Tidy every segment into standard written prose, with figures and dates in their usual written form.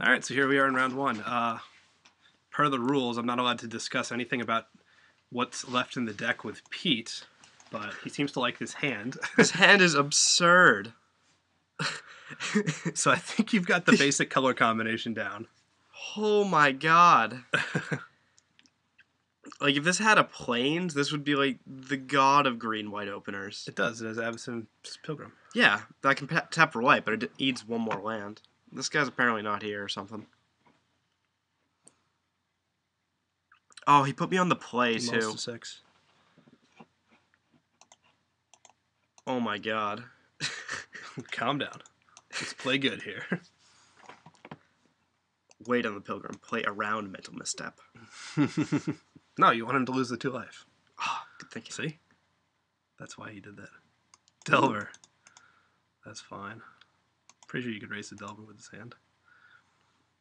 All right, so here we are in round one. Per the rules, I'm not allowed to discuss anything about what's left in the deck with Pete, but he seems to like this hand. This hand is absurd. So I think you've got the basic color combination down. Oh my god. Like, if this had a plains, this would be like the god of green-white openers. It does. It has Avacyn Pilgrim. Yeah, I can tap for white, but it needs one more land. This guy's apparently not here or something. Oh, he put me on the play, He too. mulls to 6. Oh my god. Calm down. Let's play good here. Wait on the Pilgrim. Play around Mental Misstep. No, you want him to lose the 2 life. Oh, good thinking. See? That's why he did that. Delver. That's fine. Pretty sure you could raise the Delver with his hand.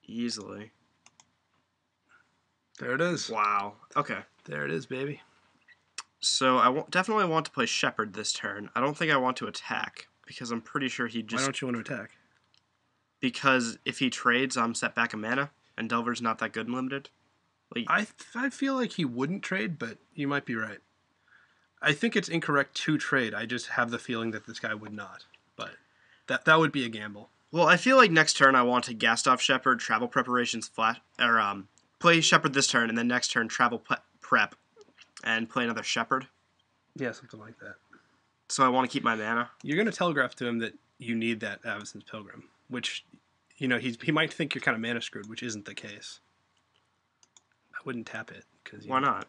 Easily. There it is. Wow. Okay. There it is, baby. So I definitely want to play Shepherd this turn. I don't think I want to attack, because I'm pretty sure he just... Why don't you want to attack? Because if he trades, I'm set back a mana, and Delver's not that good in Limited. Like, I feel like he wouldn't trade, but you might be right. I think it's incorrect to trade. I just have the feeling that this guy would not. But that would be a gamble. well, I feel like next turn I want to Gast-off Shepherd, Travel Preparations, play Shepherd this turn, and then next turn Travel Prep, and play another Shepherd. Yeah, something like that. So I want to keep my mana. You're going to telegraph to him that you need that Avacyn's Pilgrim, which, you know, he might think you're kind of mana screwed, which isn't the case. I wouldn't tap it. Cause, Why not?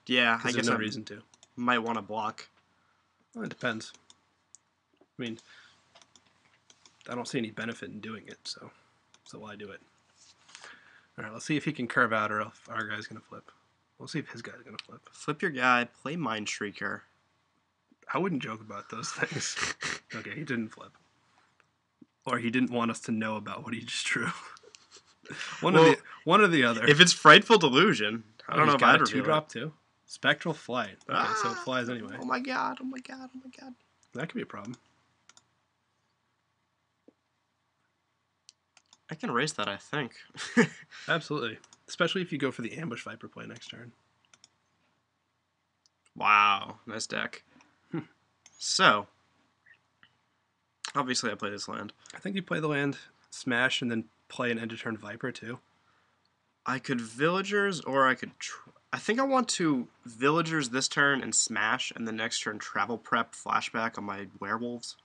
Yeah, I guess there's no I reason to. might want to block. Well, it depends. I mean, I don't see any benefit in doing it, so why do it? All right, let's see if he can curve out or if our guy's going to flip. We'll see if his guy's going to flip. Flip your guy, play Mind Shrieker. I wouldn't joke about those things. Okay, he didn't flip. Or he didn't want us to know about what he just drew. One or the other. If it's Frightful Delusion, I don't know if I'd reveal 2-drop too. Spectral Flight. Okay, so it flies anyway. Oh my god, oh my god, oh my god. That could be a problem. I can erase that, I think. Absolutely. Especially if you go for the Ambush Viper play next turn. Wow, nice deck. So, obviously I play this land. I think you play the land, smash, and then play an end-of-turn Viper too. I could Villagers, or I could... I think I want to Villagers this turn and smash, and the next turn Travel Prep, Flashback on my Werewolves.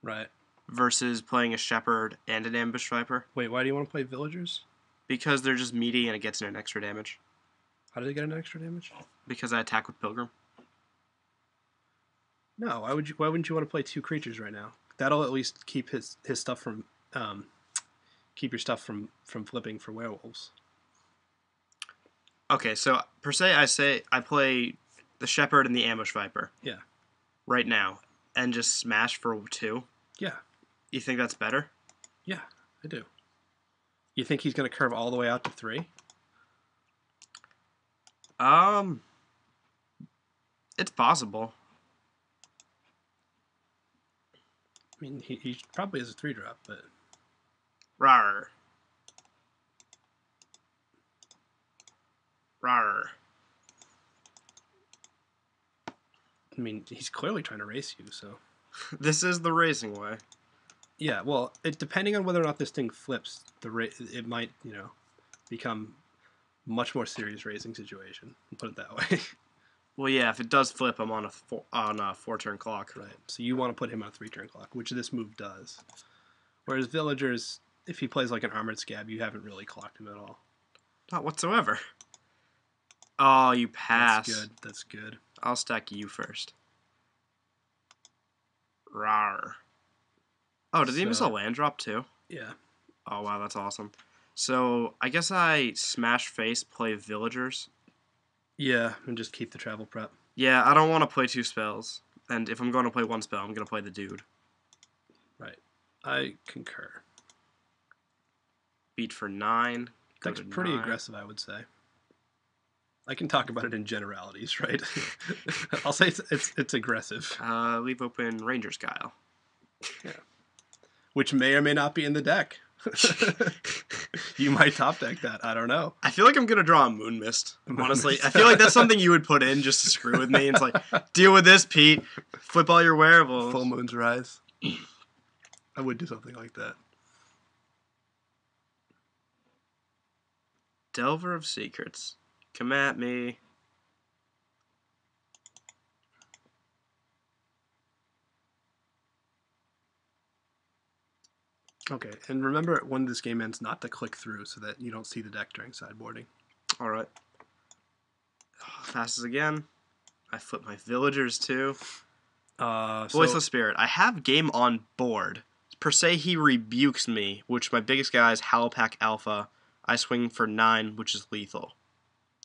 Right. Versus playing a Shepherd and an Ambush Viper. Wait, why do you want to play Villagers? Because they're just meaty and it gets in an extra damage. How do they get an extra damage? Because I attack with Pilgrim. No, why wouldn't you want to play 2 creatures right now? That'll at least keep his stuff from keep your stuff from flipping for werewolves. Okay, so per se I play the Shepherd and the Ambush Viper. Yeah. Right now. And just smash for 2. Yeah. You think that's better? Yeah, I do. You think he's going to curve all the way out to 3? It's possible. I mean, he probably has a 3-drop, but... Rawr. Rawr. I mean, he's clearly trying to race you, so... This is the racing way. Yeah, well, depending on whether or not this thing flips, it might, become much more serious racing situation. Put it that way. Well, yeah, if it does flip, I'm on a 4-turn clock. Right. So you want to put him on a 3-turn clock, which this move does. Whereas Villagers, if he plays like an Armored Scab, you haven't really clocked him at all. Not whatsoever. Oh, you pass. That's good. That's good. I'll stack you first. Rawr. Oh, did he miss a land drop too? Yeah. Oh, wow, that's awesome. So, I guess I smash face, play Villagers. Yeah, and just keep the Travel Prep. Yeah, I don't want to play 2 spells. And if I'm going to play 1 spell, I'm going to play the dude. Right. I concur. Beat for 9. That's pretty aggressive, I would say. I can talk about it in generalities, right? I'll say it's aggressive. Leave open Ranger's Guile. Yeah. Which may or may not be in the deck. You might top deck that. I don't know. I feel like I'm gonna draw a Moon Mist. Moon Honestly, Mist. I feel like that's something you would put in just to screw with me. It's like, deal with this, Pete. Flip all your wearables. Full Moon's Rise. I would do something like that. Delver of Secrets. Come at me. Okay, and remember when this game ends not to click through so that you don't see the deck during sideboarding. All right. Passes again. I flip my villagers too. Voiceless Spirit. I have game on board. Per se, he rebukes me, which my biggest guy is Howlpack Alpha. I swing for 9, which is lethal.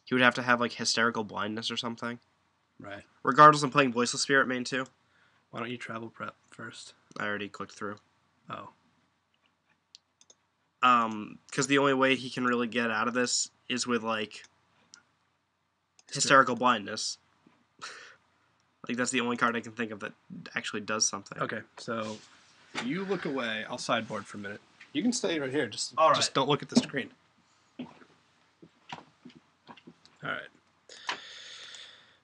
He would have to have like Hysterical Blindness or something. Right. Regardless, I'm playing Voiceless Spirit main too. Why don't you travel prep first? I already clicked through. Oh. Because the only way he can really get out of this is with like Hysterical Blindness. Like that's the only card I can think of that actually does something. Okay, so you look away. I'll sideboard for a minute. You can stay right here. Just All right. just don't look at the screen. All right.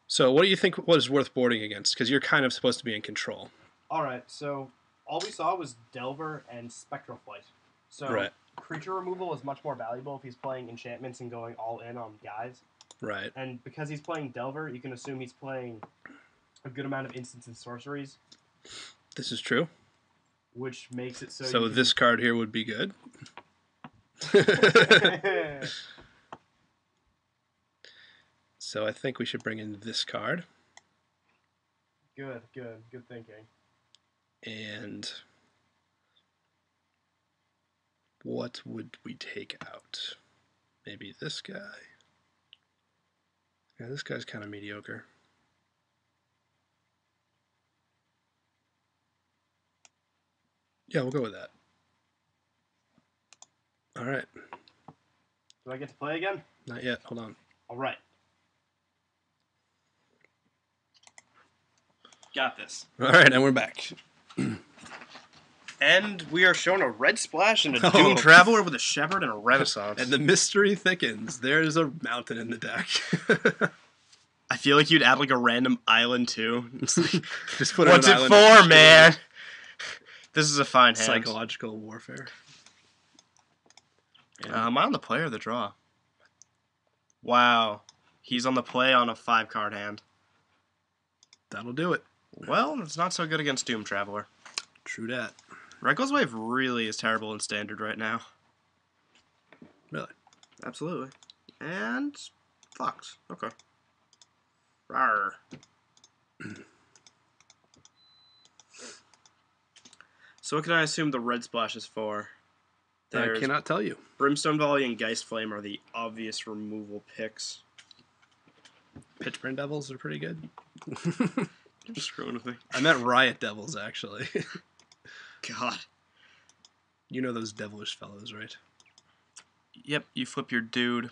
So what do you think was worth boarding against? Because you're kind of supposed to be in control. All right, so all we saw was Delver and Spectral Flight. So Right. creature removal is much more valuable if he's playing enchantments and going all in on guys. Right. And because he's playing Delver, you can assume he's playing a good amount of instants and sorceries, This is true. which makes it so. So you this card here would be good. can... So I think we should bring in this card. good thinking. And what would we take out? Maybe this guy. Yeah, this guy's kind of mediocre. Yeah, we'll go with that. All right. Do I get to play again? Not yet. Hold on. All right. Got this. All right, and we're back. And we are shown a Red Splash and a Oh. Doom Traveler with a Shepherd and a Renaissance. And the mystery thickens. There's a mountain in the deck. I feel like you'd add like a random island too. It's like, Just put what's an it island of for, man? This is a fine hand. Psychological warfare. And Am I on the play or the draw? Wow. He's on the play on a 5-card hand. that'll do it. Well, it's not so good against Doom Traveler. True dat. Reckless Wave really is terrible in Standard right now. Really. Absolutely. And Fox. Okay. Rawr. So what can I assume the Red Splash is for? I cannot tell you. Brimstone Volley and Geist Flame are the obvious removal picks. Pitchburn Devils are pretty good. Just screwing with me. I meant Riot Devils, actually. God. You know those devilish fellows, right? Yep, you flip your dude.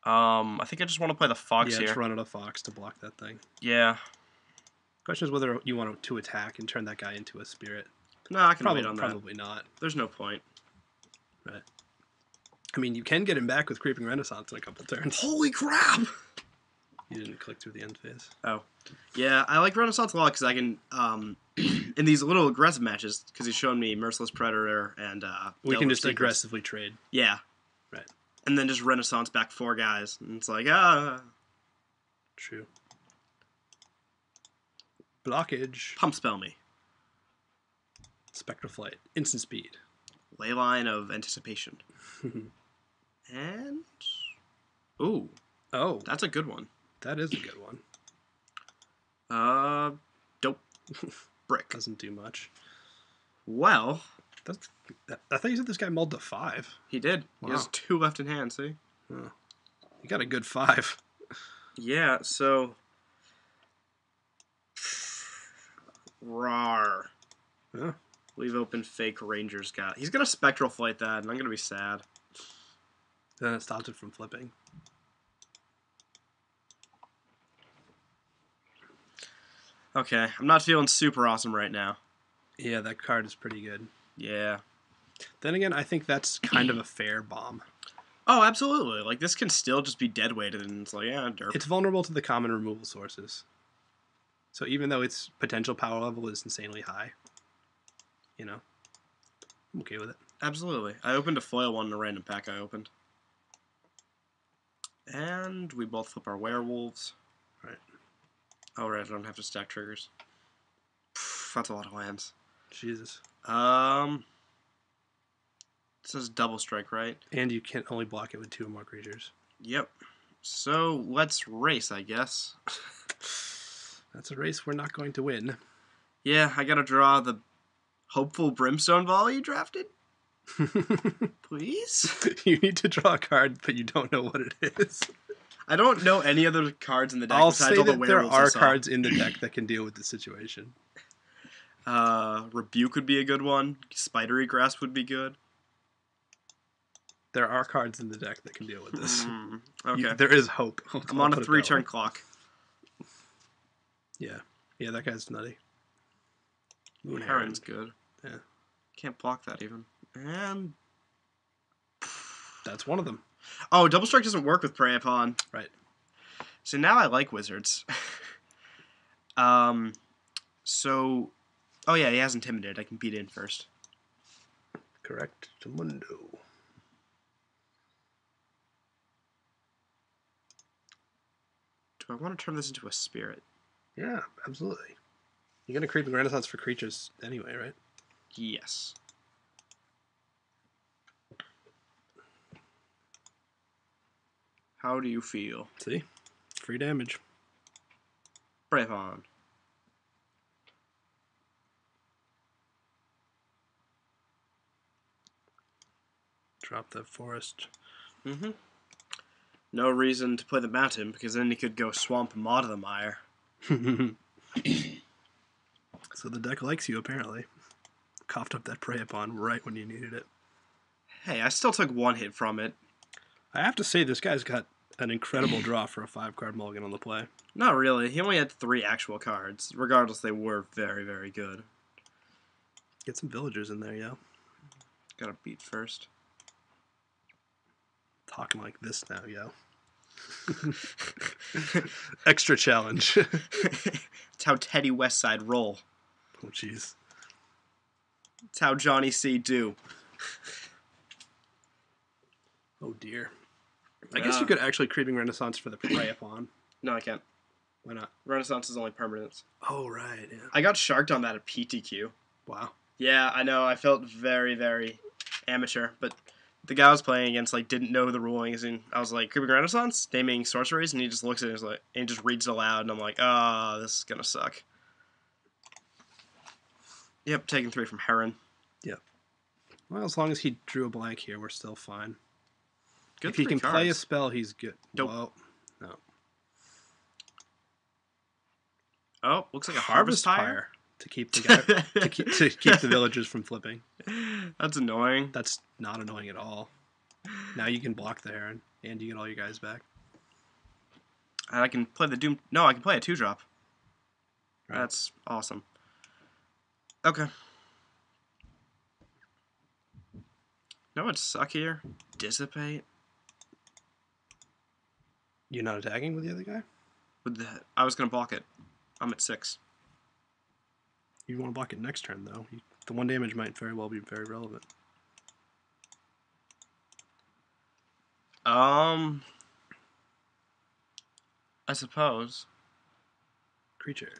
I think I just want to play the Fox Yeah, here. just run out a Fox to block that thing. Yeah. Question is whether you want to attack and turn that guy into a spirit. No, I can Probably, wait on that. probably not. There's no point. Right. I mean, you can get him back with Creeping Renaissance in a couple turns. Holy crap! You didn't click through the end phase. Oh. Yeah, I like Renaissance a lot because I can, in these little aggressive matches, because he's showing me Merciless Predator and, We can Delver just Secrets. aggressively trade. Yeah. Right. And then just Renaissance back 4 guys. And it's like, True. Blockage. pump spell me. Spectral Flight. Instant speed. Leyline of Anticipation. And... Ooh, Oh, that's a good one. that is a good one. Dope. Brick. Doesn't do much. Well, That's, I thought you said this guy mulled to 5. he did. He has Wow. 2 left in hand, see? Oh. You got a good 5. Yeah, so... Rawr. Yeah. Leave open fake Rangers guy. He's gonna Spectral Flight that, and I'm gonna be sad. Then it stops it from flipping. Okay, I'm not feeling super awesome right now. Yeah, that card is pretty good. Yeah. Then again, I think that's kind of a fair bomb. Oh, absolutely. Like, this can still just be dead weighted, and it's like, yeah, derp. It's vulnerable to the common removal sources. So even though its potential power level is insanely high, you know, I'm okay with it. Absolutely. I opened a foil one in a random pack I opened. And we both flip our werewolves. Right. Oh, right, I don't have to stack triggers. That's a lot of lands. Jesus. It says double strike, right? And you can only block it with 2 or more creatures. Yep. So, let's race, I guess. That's a race we're not going to win. Yeah, I gotta draw the hopeful Brimstone Volley you drafted. Please? You need to draw a card, but you don't know what it is. I don't know any other cards in the deck I'll besides say all the that there werewolves I are saw. cards in the deck that can deal with the situation. Rebuke would be a good one. Spidery Grasp would be good. There are cards in the deck that can deal with this. Okay. There is hope. I'm on a 3-turn clock. Yeah. Yeah, that guy's nutty. Moon Heron's good. Yeah. Can't block that even. And that's one of them. Oh, double strike doesn't work with Prey Upon. Right. So now I like wizards. So, oh yeah, he has Intimidate. I can beat in first. Correct. Mundo. Do I want to turn this into a spirit? Yeah, absolutely. You're gonna creep Renaissance for creatures anyway, right? Yes. How do you feel? See? Free damage. Brave on. Drop the forest. Mm-hmm. No reason to play the mountain, because then you could go swamp Maud of the Mire. So the deck likes you, apparently. Coughed up that Prey Upon right when you needed it. Hey, I still took 1 hit from it. I have to say, this guy's got an incredible draw for a 5-card mulligan on the play. Not really. He only had 3 actual cards. Regardless, they were very, very good. Get some villagers in there, yo. Gotta beat first. Talking like this now, yo. Extra challenge. It's how Teddy Westside roll. Oh, jeez. It's how Johnny C. do. Oh, dear. I guess you could actually Creeping Renaissance for the Prey Upon. No, I can't. Why not? Renaissance is only permanence. Oh, right, yeah. I got sharked on that at PTQ. Wow. Yeah, I know. I felt very, very amateur, but the guy I was playing against didn't know the rulings, and I was like, Creeping Renaissance, naming sorceries, and he just looks at it and he just reads it aloud, and I'm like, ah, this is gonna suck. Yep, taking 3 from Heron. Yep. Well, as long as he drew a blank here, we're still fine. Good if he 3 can play a cards. spell, he's good. Nope. Whoa. No. Oh, looks like a Harvest Pyre. To keep the guy, to keep the villagers from flipping. That's annoying. That's not annoying at all. Now you can block the Heron, and you get all your guys back. And I can play the Doom... No, I can play a 2-drop. Right. That's awesome. Okay. Know what'd suck here? Dissipate. You're not attacking with the other guy? I was going to block it. I'm at 6. You want to block it next turn, though. The 1 damage might very well be very relevant. I suppose. Creature.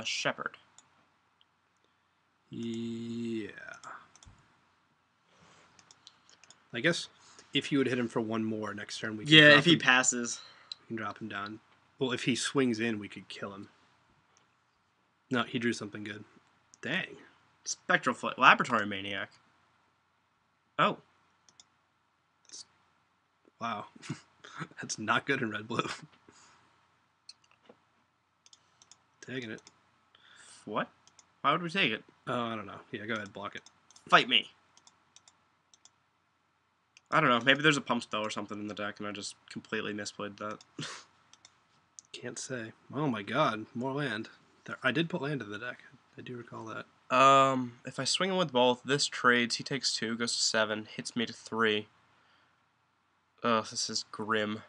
Shepherd. Yeah. I guess if you would hit him for 1 more next turn, we can Yeah, drop if he him, passes. we can drop him down. Well, if he swings in, we could kill him. No, he drew something good. Dang. Spectral Flight. Laboratory Maniac. Oh. Wow. That's not good in red-blue. Taking it. What? Why would we take it? Oh, I don't know. Yeah, go ahead, block it. Fight me. I don't know. Maybe there's a pump spell or something in the deck, and I just completely misplayed that. Can't say. Oh my god, more land. I did put land in the deck. I do recall that. If I swing him with both, this trades. He takes 2, goes to 7, hits me to 3. Ugh, this is grim.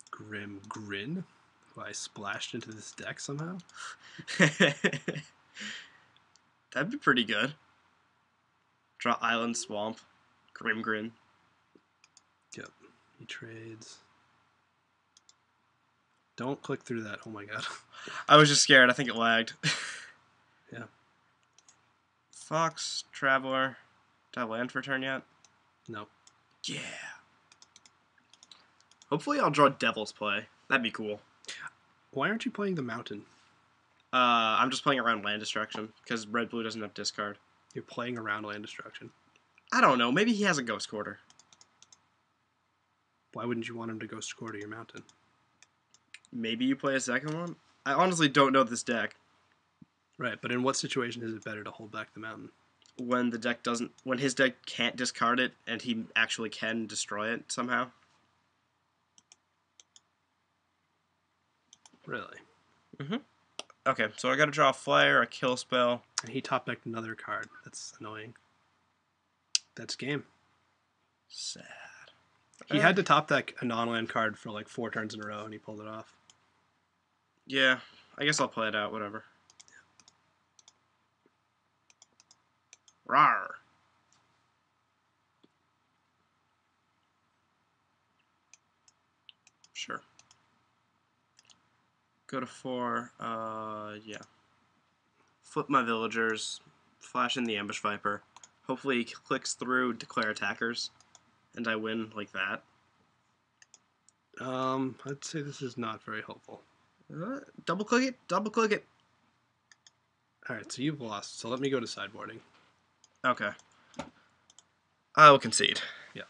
Grim Grin? Who I splashed into this deck somehow? That'd be pretty good. Draw Island Swamp. Grim Grin. Yep. He trades. Don't click through that. Oh my god. I was just scared. I think it lagged. Yeah. Fox, Traveler. Did I land for a turn yet? No. Yeah. Hopefully I'll draw Devil's Play. That'd be cool. Why aren't you playing the mountain? I'm just playing around land destruction, because red-blue doesn't have discard. You're playing around land destruction. I don't know. Maybe he has a Ghost Quarter. Why wouldn't you want him to go score to your mountain? Maybe you play a second one? I honestly don't know this deck. Right, but in what situation is it better to hold back the mountain? When his deck can't discard it, and he actually can destroy it somehow. Really? Mm-hmm. Okay, so I gotta draw a flyer, a kill spell. And he top decked another card. That's annoying. That's game. Sad. He had to top deck a non-land card for like 4 turns in a row, and he pulled it off. Yeah, I guess I'll play it out, whatever. Rawr. Sure. Go to 4, yeah. Flip my villagers, flash in the Ambush Viper. Hopefully he clicks through, declare attackers, and I win like that. I'd say this is not very helpful. Double click it, double click it. Alright, so you've lost, so let me go to sideboarding. Okay. I will concede. Yeah.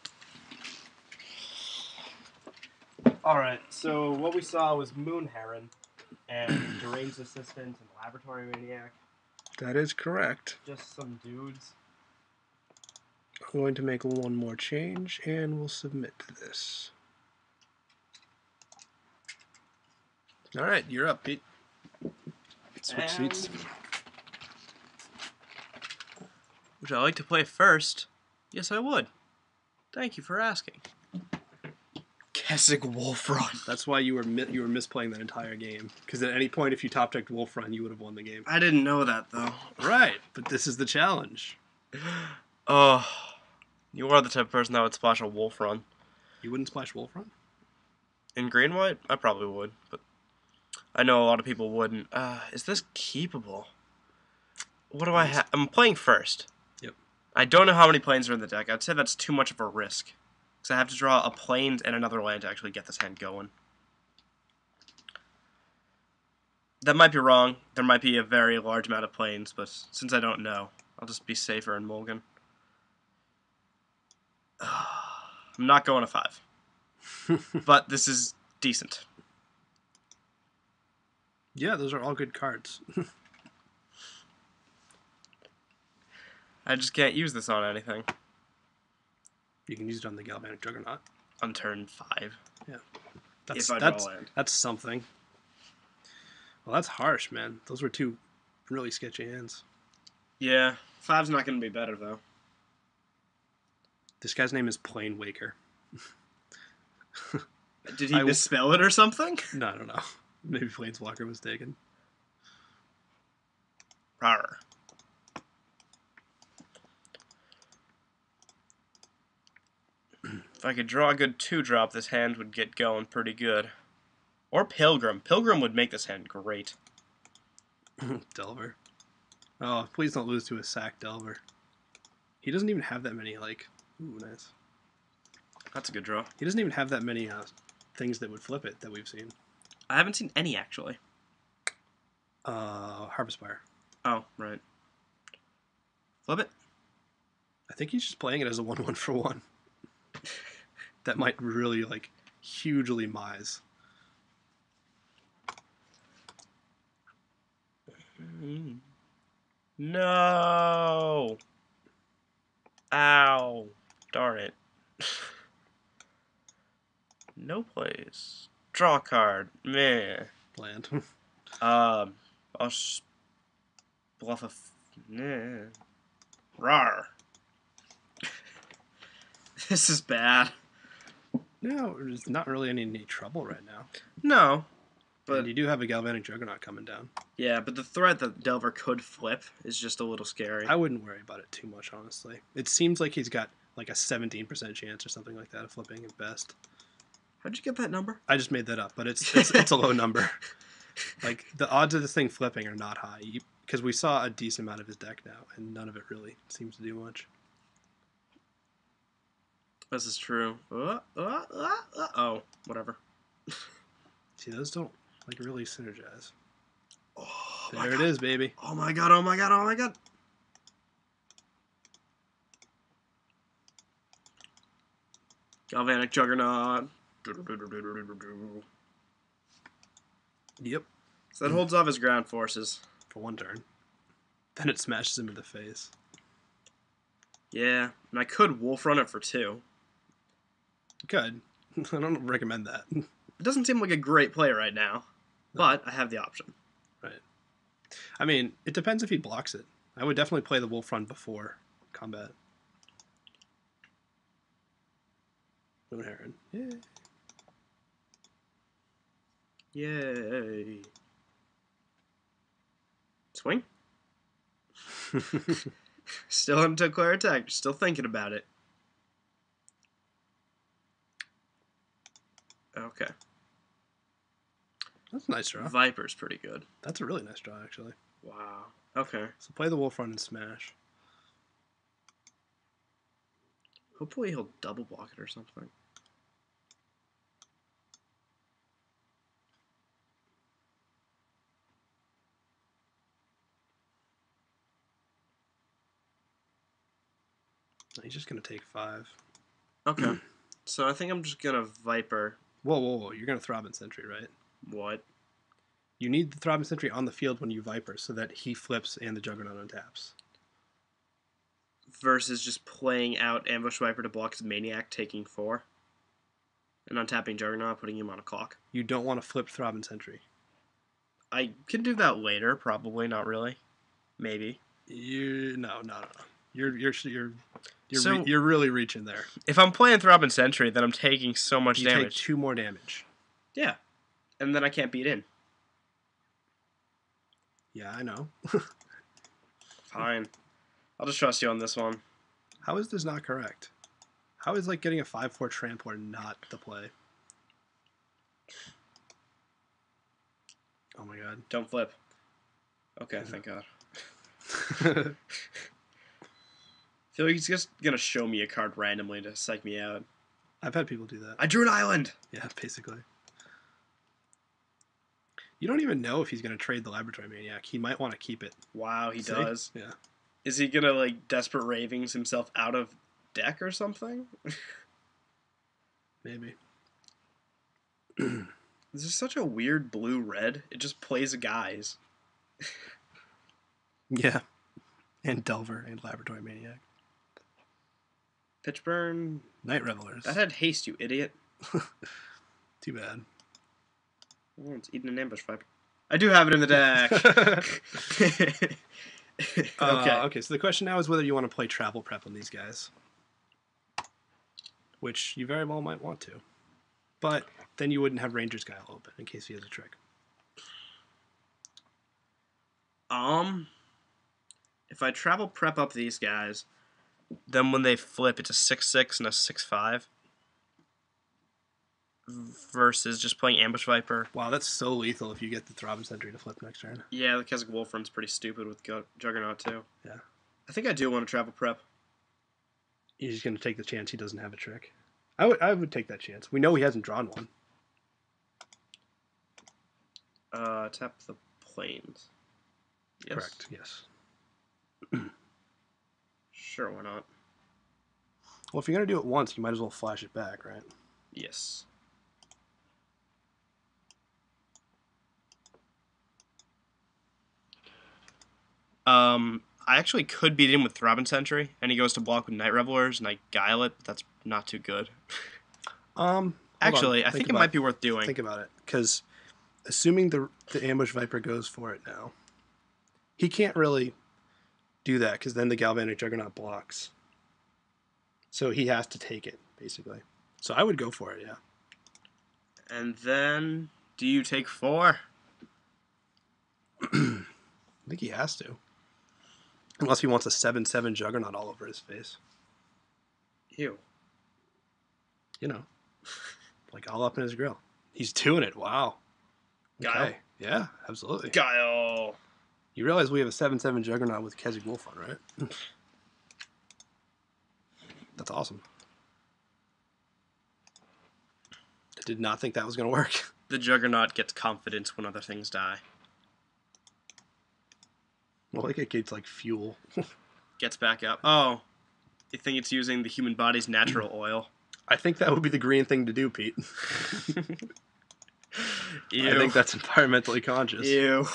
Alright, so what we saw was Moon Heron and Deranged Assistant and Laboratory Maniac. That is correct. Just some dudes. I'm going to make one more change, and we'll submit to this. Alright, you're up, Pete. Switch seats. Would I like to play first? Yes, I would. Thank you for asking. Kessig Wolfrun. That's why you were misplaying that entire game. Because at any point, if you top decked Wolfrun, you would have won the game. I didn't know that, though. Right, but this is the challenge. Oh, you are the type of person that would splash a Wolfrun. You wouldn't splash Wolfrun? In green-white? I probably would, but I know a lot of people wouldn't. Is this keepable? What do I have? I'm playing first. Yep. I don't know how many planes are in the deck. I'd say that's too much of a risk. Because I have to draw a plains and another land to actually get this hand going. That might be wrong. There might be a very large amount of planes, but since I don't know, I'll just be safer in Mulligan. I'm not going to 5. But this is decent. Yeah, those are all good cards. I just can't use this on anything. You can use it on the Galvanic Juggernaut. On turn 5. Yeah. If I draw land. That's something. Well, that's harsh, man. Those were 2 really sketchy hands. Yeah, 5's not going to be better, though. This guy's name is Plane Waker. Did he misspell it or something? No, I don't know. Maybe Planeswalker was taken. Rawr. If I could draw a good 2-drop, this hand would get going pretty good. Or Pilgrim. Pilgrim would make this hand great. Delver. Oh, please don't lose to a sack Delver. He doesn't even have that many, like... Ooh, nice. That's a good draw. He doesn't even have that many things that would flip it that we've seen. I haven't seen any, actually. Harvest Fire. Oh, right. Flip it. I think he's just playing it as a 1/1 for 1. That might really, like, hugely mise. No! Ow. Darn it. No plays. Draw a card. Meh. Land. I'll bluff a. Nah. Rawr. This is bad. No, there's not really any trouble right now. No. But But you do have a Galvanic Juggernaut coming down. yeah, but the threat that Delver could flip is just a little scary. I wouldn't worry about it too much, honestly. It seems like he's got like a 17% chance or something like that of flipping at best. How'd you get that number? I just made that up, but it's a low number. Like, the odds of this thing flipping are not high, because we saw a decent amount of his deck now, and none of it really seems to do much. This is true. Oh, whatever. See, those don't like really synergize. Oh, There it is, baby. Oh my god, oh my god, oh my god. Galvanic Juggernaut. Yep. So that holds off his ground forces. For one turn. Then it smashes him in the face. Yeah, and I could Wolf Run it for 2. Good. I don't recommend that. It doesn't seem like a great play right now, but I have the option. Right. I mean, it depends if he blocks it. I would definitely play the Wolf Run before combat. Moon Heron. Yeah. Yay. Swing? Still haven't took Clear Attack. Still thinking about it. Okay. That's a nice draw. Viper's pretty good. That's a really nice draw, actually. Wow. Okay. So play the Wolf Run and smash. Hopefully he'll double block it or something. He's just going to take 5. Okay. So I think I'm just going to Viper. Whoa. You're going to Throbbing Sentry, right? What? You need the Throbbing Sentry on the field when you Viper so that he flips and the Juggernaut untaps. Versus just playing out Ambush Viper to block his Maniac, taking 4. And untapping Juggernaut, putting him on a clock. You don't want to flip Throbbing Sentry. I can do that later, probably, not really. Maybe. No. You're So- you're really reaching there. If I'm playing Throbbing Sentry, then I'm taking so much You take damage. 2 more damage. Yeah. And then I can't beat in. Yeah, I know. Fine. I'll just trust you on this one. How is this not correct? How is like getting a 5/4 Trampler not the play? Oh my god. Don't flip. Okay, thank God. I feel like he's just gonna show me a card randomly to psych me out. I've had people do that. I drew an island! Yeah, basically. You don't even know if he's going to trade the Laboratory Maniac. He might want to keep it. Wow, he See? does. Yeah. Is he gonna, like, Desperate Ravings himself out of deck or something? Maybe. This is such a weird blue-red. It just plays guys. Yeah. And Delver and Laboratory Maniac. Pitchburn. Night Revelers. That had haste, you idiot. Too bad. Oh, it's eating an Ambush Viper. I do have it in the deck. Okay, so the question now is whether you want to play Travel Prep on these guys. Which you very well might want to. But then you wouldn't have Ranger's Guile open in case he has a trick. If I Travel Prep up these guys, then when they flip, it's a 6/6 and a 6/5. Versus just playing Ambush Viper. Wow, that's so lethal if you get the Throbbing Sentry to flip next turn. Yeah, the Keswick Wolf Run's pretty stupid with Juggernaut, too. Yeah. I think I do want to Travel Prep. You're just going to take the chance he doesn't have a trick. I would take that chance. We know he hasn't drawn one. Tap the plains. Yes. Correct, yes. Sure, why not? Well, if you're going to do it once, you might as well flash it back, right? Yes. I actually could beat him with Throbbing Sentry, and he goes to block with Night Revelers, and I guile it, but that's not too good. Actually, I think it might be worth doing. Think about it, because assuming the Ambush Viper goes for it now, he can't really do that, because then the Galvanic Juggernaut blocks. So he has to take it, basically. So I would go for it, yeah. And then, do you take 4? I think he has to. Unless he wants a 7/7 Juggernaut all over his face. Ew. You know. Like all up in his grill. He's doing it. Wow. Guile. Okay. Yeah, absolutely. Guile. You realize we have a 7/7 Juggernaut with Keswick Wolf on, right? That's awesome. I did not think that was going to work. The Juggernaut gets confidence when other things die. Well, like it gets like fuel. Gets back up. Oh. You think it's using the human body's natural oil? I think that would be the green thing to do, Pete. Ew. I think that's environmentally conscious. Ew.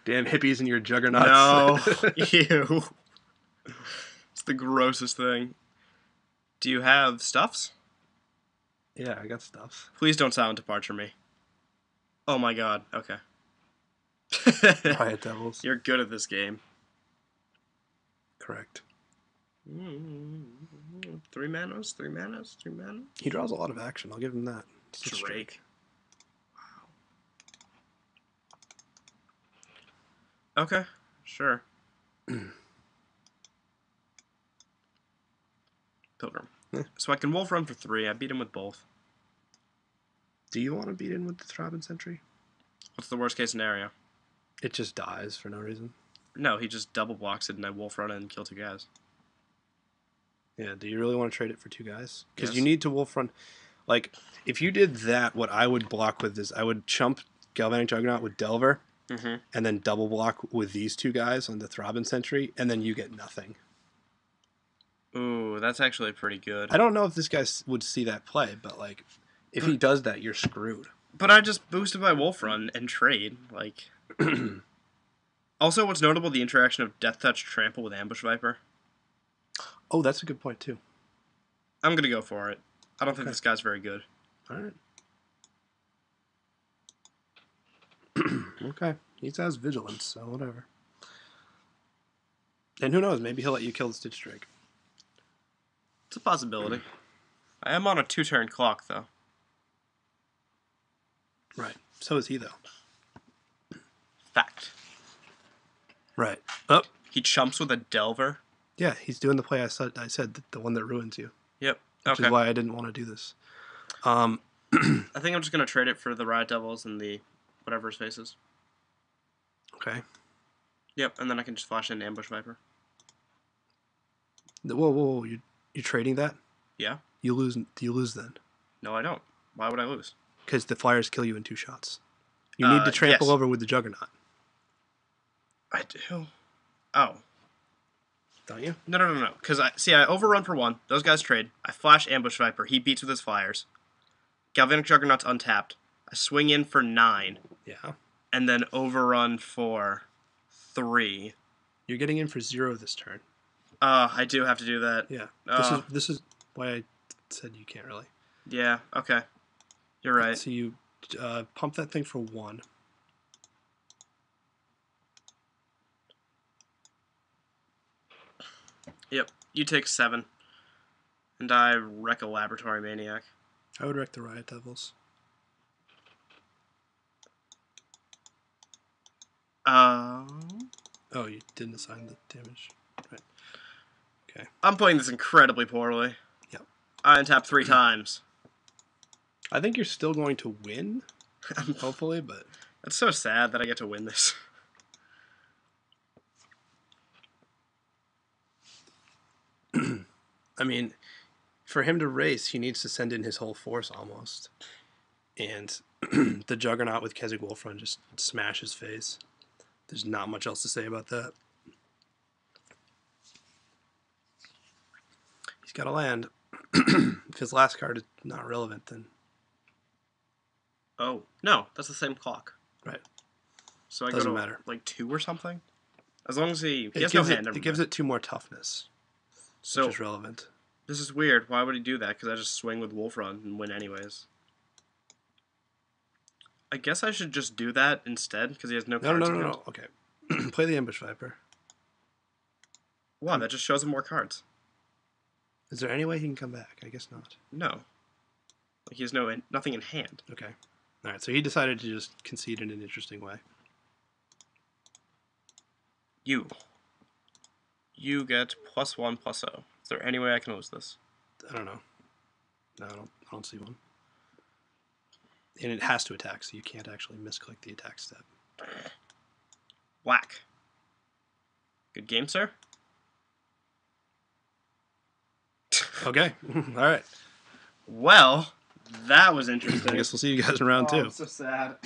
Damn hippies and your juggernauts. No. Ew. It's the grossest thing. Do you have stuffs? Yeah, I got stuffs. Please don't silent departure me. Oh my god. Okay. Riot Devils. You're good at this game. Correct. 3 manas, 3 manas, 3 manas. He draws a lot of action. I'll give him that. Drake. Wow. Okay, sure. Pilgrim. Yeah. So I can Wolf Run for 3. I beat him with both. Do you want to beat in with the Throbbing Sentry? What's the worst case scenario? It just dies for no reason. No, he just double blocks it and I Wolf Run it and kill 2 guys. Yeah, do you really want to trade it for 2 guys? Because Yes. you need to Wolf Run. Like, if you did that, what I would block with is I would chump Galvanic Juggernaut with Delver, and then double block with these 2 guys on the Throbbing Sentry, and then you get nothing. Ooh, that's actually pretty good. I don't know if this guy would see that play, but, like, if he does that, you're screwed. But I just boosted my Wolf Run and trade. Like. Also, what's notable, the interaction of Death Touch Trample with Ambush Viper. Oh, that's a good point, too. I'm going to go for it. I don't think this guy's very good. All right. Okay. He has vigilance, so whatever. And who knows? Maybe he'll let you kill the Stitch Drake. It's a possibility. I am on a 2-turn clock, though. Right. So is he, though. Fact. Right. Oh. He chumps with a Delver. Yeah, he's doing the play I said, the one that ruins you. Yep. Which is why I didn't want to do this. I think I'm just going to trade it for the Riot Devils and the whatever his face is. Okay. Yep, and then I can just flash in Ambush Viper. Whoa. You trading that? Yeah. You lose. Do you lose then? No, I don't. Why would I lose? Because the Flyers kill you in 2 shots. You need to trample over with the Juggernaut. I do. Oh. Don't you? No. Because I overrun for 1. Those guys trade. I flash Ambush Viper. He beats with his Flyers. Galvanic Juggernaut's untapped. I swing in for 9. Yeah. And then overrun for 3. You're getting in for 0 this turn. I do have to do that. Yeah. Uh, This is why I said you can't really. Yeah, okay. You're right. So you pump that thing for 1. Yep. You take 7. And I wreck a Laboratory Maniac. I would wreck the Riot Devils. Oh, you didn't assign the damage. Right. Okay. I'm playing this incredibly poorly. Yep. I untap 3 times. I think you're still going to win, hopefully, but... It's so sad that I get to win this. I mean, for him to race, he needs to send in his whole force almost. And the Juggernaut with Keswick Wolfrun just smash his face. There's not much else to say about that. He's got to land. If his last card is not relevant, then... Oh, no, that's the same clock. Right. So I Doesn't go to, matter. like, 2 or something? As long as he has no gives hand. it gives it 2 more toughness, so which is relevant. This is weird. Why would he do that? Because I just swing with Wolf Run and win anyways. I guess I should just do that instead because he has no cards. No. Okay. Play the Ambush Viper. Wow, that just shows him more cards. Is there any way he can come back? I guess not. No. Like he has nothing in hand. Okay. All right, so he decided to just concede in an interesting way. You get +1/+0. Is there any way I can lose this? I don't know. No, I don't see one. And it has to attack, so you can't actually misclick the attack step. Whack. Good game, sir. Okay. All right. Well, that was interesting. I guess we'll see you guys in round 2. I'm so sad.